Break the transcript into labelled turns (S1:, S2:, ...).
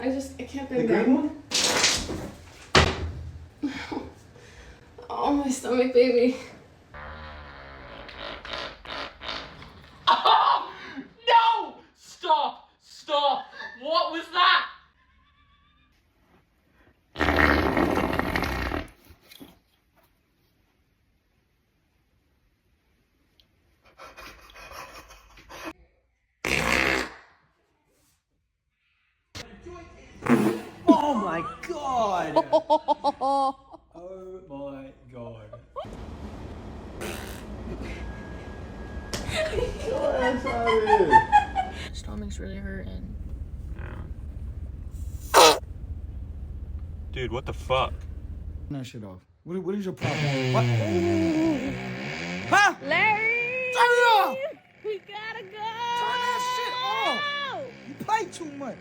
S1: I can't
S2: The
S1: bend
S2: green
S1: down.
S2: one?
S1: Oh, my stomach, baby.
S3: Oh! No! Stop! Stop! What was that?
S2: Oh my god! Oh my god. Your ass out of here.
S4: Stomach's really hurting.
S5: Dude, what the fuck?
S2: Turn that shit off. What is your problem? What? Huh?
S4: Larry!
S2: Turn it off!
S4: We gotta go!
S2: Turn that shit off! You play too much.